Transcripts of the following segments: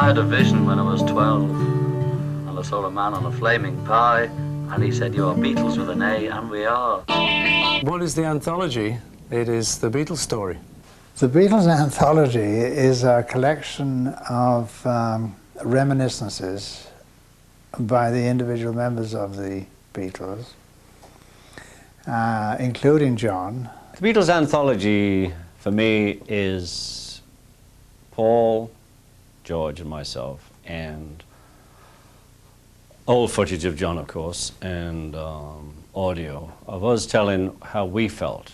I had a vision when I was 12, and I saw a man on a flaming pie, and he said, "You are Beatles with an A," and we are. What is the anthology? It is the Beatles story. The Beatles Anthology is a collection of reminiscences by the individual members of the Beatles, including John. The Beatles Anthology, for me, is Paul, George and myself, and old footage of John, of course, and audio of us telling how we felt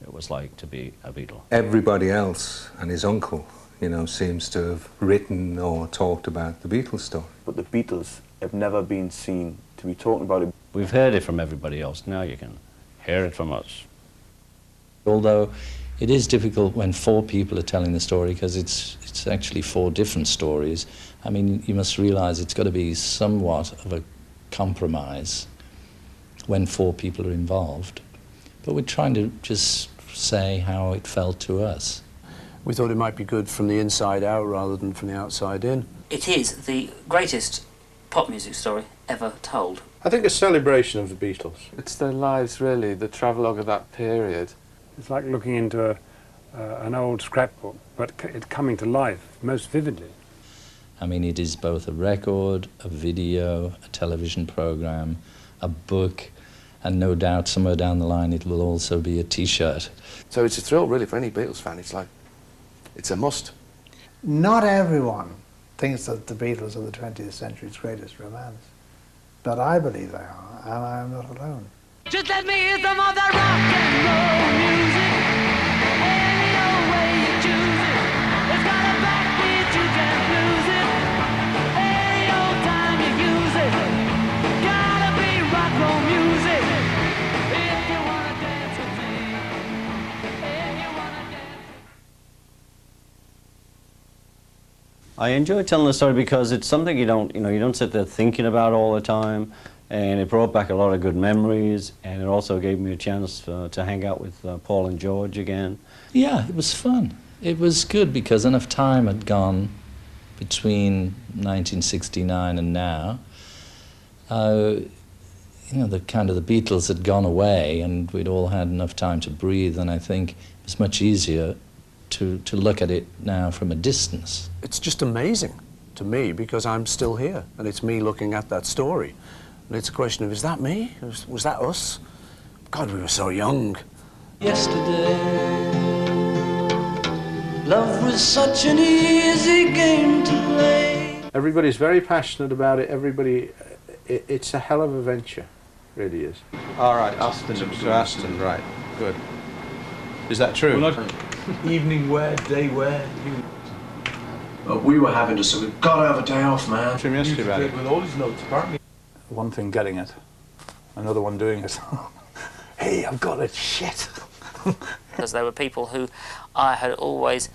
it was like to be a Beatle. Everybody else and his uncle, you know, seems to have written or talked about the Beatles story. But the Beatles have never been seen to be talking about it. We've heard it from everybody else, now you can hear it from us. Although it is difficult when four people are telling the story, because it's actually four different stories. I mean, you must realize it's got to be somewhat of a compromise when four people are involved. But we're trying to just say how it felt to us. We thought it might be good from the inside out rather than from the outside in. It is the greatest pop music story ever told. I think a celebration of the Beatles. It's their lives, really, the travelogue of that period. It's like looking into an old scrapbook, but it's coming to life most vividly. I mean, it is both a record, a video, a television program, a book, and no doubt somewhere down the line it will also be a T-shirt. So it's a thrill, really, for any Beatles fan. It's like, it's a must. Not everyone thinks that the Beatles are the 20th century's greatest romance, but I believe they are, and I am not alone. Just let me hear some of that rock and roll music. Any old way you choose it. It's got a backbeat, you can't lose it. Any old time you use it. Gotta be rock roll music. If you wanna dance with me. If you wanna dance. I enjoy telling the story because it's something you don't sit there thinking about all the time. And it brought back a lot of good memories, and it also gave me a chance to hang out with Paul and George again. Yeah, it was fun. It was good because enough time had gone between 1969 and now. You know, the Beatles had gone away, and we'd all had enough time to breathe, and I think it was much easier to look at it now from a distance. It's just amazing to me because I'm still here, and it's me looking at that story. And it's a question of, is that me? Was that us? God, we were so young. Yesterday, love was such an easy game to play. Everybody's very passionate about it. It's a hell of a venture, really is. All right, Aston, right, good. Is that true? Well, evening wear, day wear. We were having to say, we've got to have a day off, man. From yesterday about it. With all his notes, apparently. One thing getting it, another one doing it. Hey, I've got it, shit. Because there were people who I had always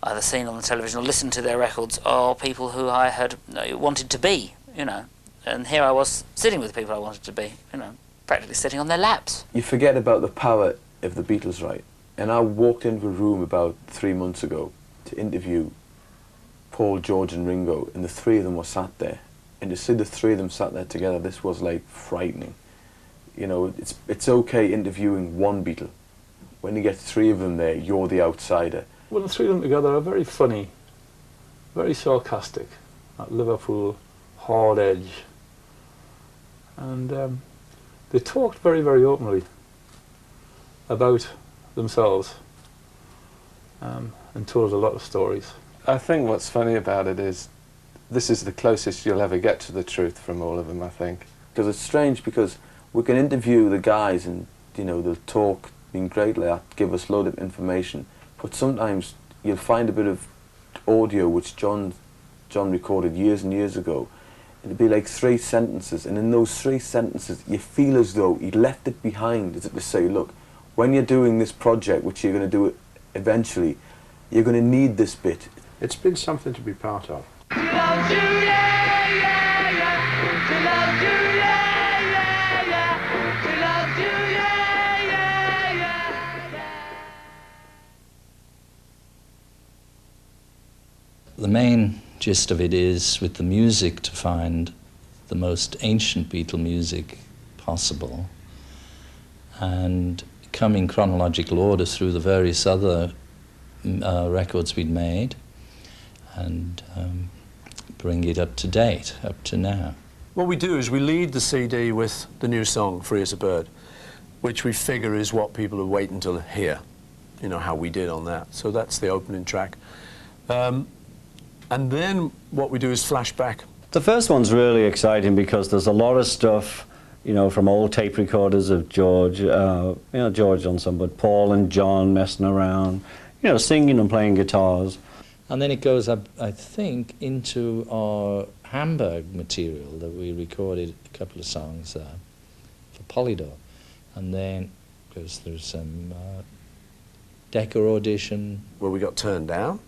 either seen on the television or listened to their records, or people who I had wanted to be, you know. And here I was sitting with the people I wanted to be, you know, practically sitting on their laps. You forget about the power of the Beatles, right? And I walked into a room about 3 months ago to interview Paul, George and Ringo, and the three of them were sat there. And to see the three of them sat there together, this was like frightening. You know, it's okay interviewing one Beatle. When you get three of them there, you're the outsider. Well, the three of them together are very funny, very sarcastic. That Liverpool hard edge. And they talked very, very openly about themselves and told a lot of stories. I think what's funny about it is this is the closest you'll ever get to the truth from all of them, I think. Because it's strange because we can interview the guys and, you know, they'll talk, being great like that, give us a load of information, but sometimes you'll find a bit of audio which John recorded years and years ago. It'd be like 3 sentences, and in those 3 sentences you feel as though he left it behind, as if to say, look, when you're doing this project, which you're going to do eventually, you're going to need this bit. It's been something to be part of. The main gist of it is, with the music, to find the most ancient Beatle music possible, and come in chronological order through the various other records we'd made, and bring it up to date, up to now. What we do is we lead the CD with the new song, Free as a Bird, which we figure is what people are waiting to hear, you know, how we did on that. So that's the opening track. And then what we do is flashback. The first one's really exciting because there's a lot of stuff, you know, from old tape recorders of George, you know, George on some, but Paul and John messing around, you know, singing and playing guitars. And then it goes up, I think, into our Hamburg material that we recorded a couple of songs for Polydor. And then, because there's some Decca audition. Where we got turned down.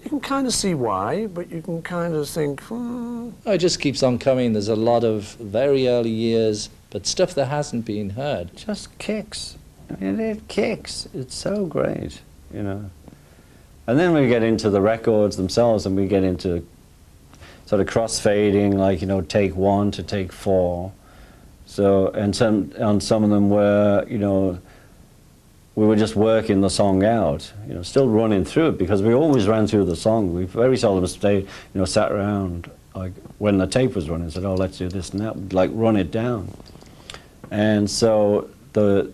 You can kind of see why, but you can kind of think, Oh, it just keeps on coming. There's a lot of very early years, but stuff that hasn't been heard. Just kicks. I mean, it kicks. It's so great, you know. And then we get into the records themselves, and we get into sort of cross-fading, like, you know, take 1 to take 4. So, and on some of them where, you know, we were just working the song out, you know, still running through it, because we always ran through the song. We very seldom stayed, you know, sat around, like, when the tape was running, said, oh, let's do this and that, we'd, like, run it down. And so the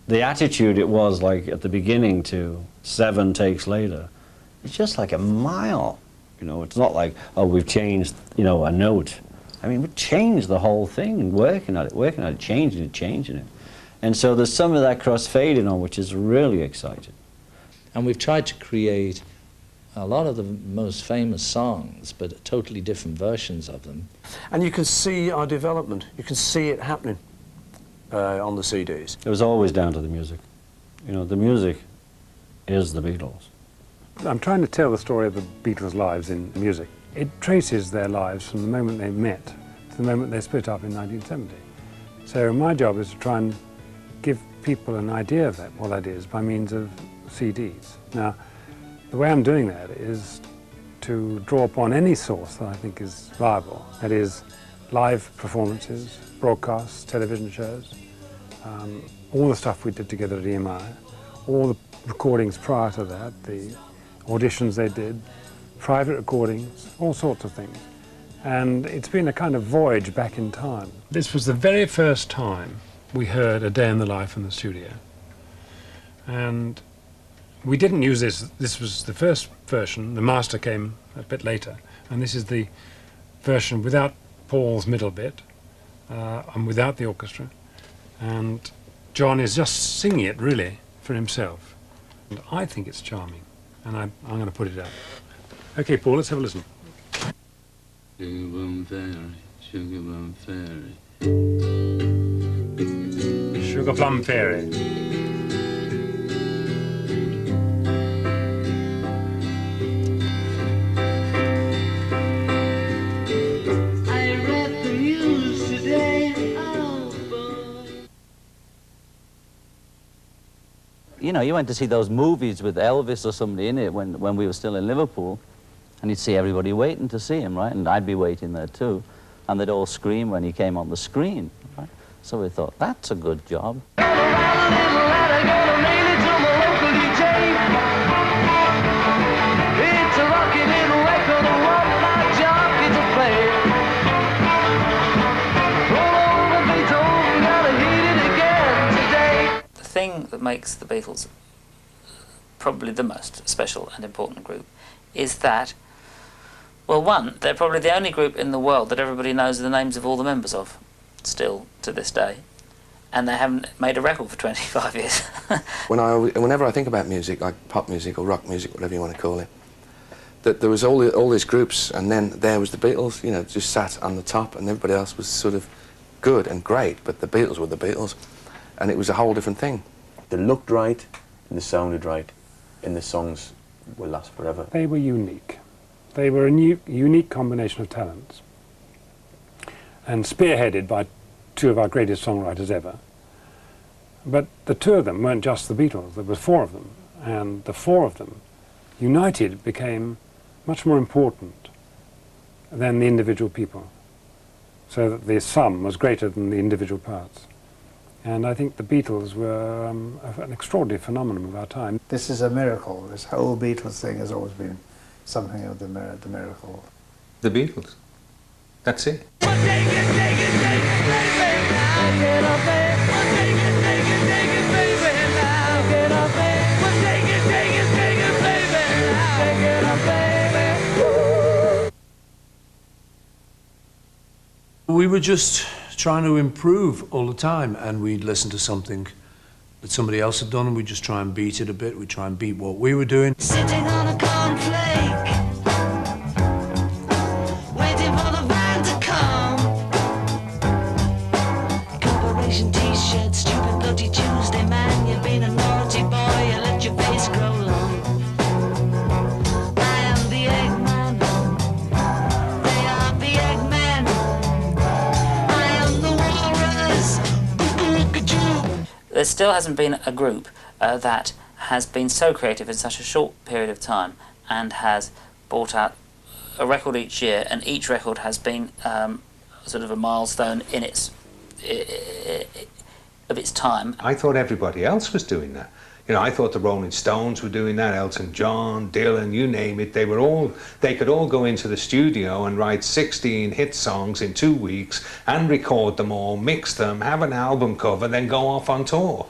attitude it was, like, at the beginning to 7 takes later, it's just like a mile, you know. It's not like, oh, we've changed, you know, a note. I mean, we changed the whole thing, and working at it, changing it. And so there's some of that cross-fading on, which is really exciting. And we've tried to create a lot of the most famous songs, but totally different versions of them. and you can see our development. You can see it happening on the CDs. It was always down to the music. You know, the music is the Beatles. I'm trying to tell the story of the Beatles' lives in music. It traces their lives from the moment they met to the moment they split up in 1970. So my job is to try and give people an idea of that, what that is, by means of CDs. Now, the way I'm doing that is to draw upon any source that I think is viable. That is, live performances, broadcasts, television shows, all the stuff we did together at EMI, all the recordings prior to that, the auditions they did, private recordings, all sorts of things. And it's been a kind of voyage back in time. This was the very first time we heard A Day in the Life in the studio. And we didn't use this. This was the first version. The master came a bit later. And this is the version without Paul's middle bit and without the orchestra. And John is just singing it, really, for himself. And I think it's charming. And I'm going to put it out. Okay, Paul, let's have a listen. Sugar Plum Fairy, Sugar Plum Fairy. Sugar Plum Fairy. I read the news today, oh boy. You know, you went to see those movies with Elvis or somebody in it when we were still in Liverpool, and you'd see everybody waiting to see him, right? And I'd be waiting there too, and they'd all scream when he came on the screen, right? So we thought, that's a good job. The thing that makes the Beatles probably the most special and important group is that, well, one, they're probably the only group in the world that everybody knows the names of all the members of, still to this day, and they haven't made a record for 25 years. Whenever I think about music, like pop music or rock music, whatever you want to call it, that there was all these groups, and then there was the Beatles, you know, just sat on the top, and everybody else was sort of good and great, but the Beatles were the Beatles, and it was a whole different thing. They looked right, and they sounded right, and the songs will last forever. They were unique. They were a unique combination of talents, and spearheaded by two of our greatest songwriters ever. But the two of them weren't just the Beatles, there were four of them, and the four of them united became much more important than the individual people, so that the sum was greater than the individual parts. And I think the Beatles were an extraordinary phenomenon of our time. This is a miracle. This whole Beatles thing has always been something of the miracle. The Beatles. That's it. We were just trying to improve all the time, and we'd listen to something that somebody else had done and we'd just try and beat it a bit. We'd try and beat what we were doing. Sitting on a cornflake, waiting for the van to come. Corporation t-shirt, stupid bloody Tuesday, man. You've been a naughty boy, you let your face grow long. I am the Eggman, they are the Eggmen. I am the Walrus. There still hasn't been a group that has been so creative in such a short period of time and has brought out a record each year, and each record has been sort of a milestone in its of its time. I thought everybody else was doing that. You know, I thought the Rolling Stones were doing that, Elton John, Dylan, you name it. They could all go into the studio and write 16 hit songs in 2 weeks and record them all, mix them, have an album cover, then go off on tour.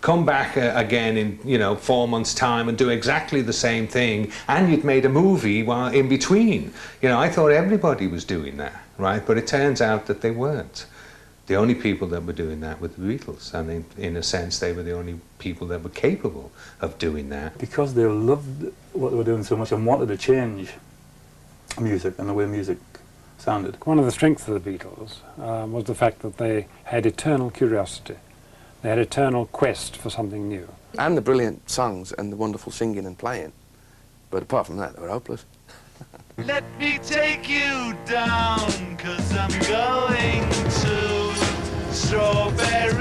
Come back again in 4 months' time and do exactly the same thing, and you'd made a movie while in between. You know, I thought everybody was doing that, right? But it turns out that they weren't. The only people that were doing that were the Beatles, and in a sense they were the only people that were capable of doing that. Because they loved what they were doing so much and wanted to change music and the way music sounded. One of the strengths of the Beatles was the fact that they had eternal curiosity. They had eternal quest for something new. And the brilliant songs and the wonderful singing and playing. But apart from that, they were hopeless. Let me take you down, 'cause I'm going to Strawberry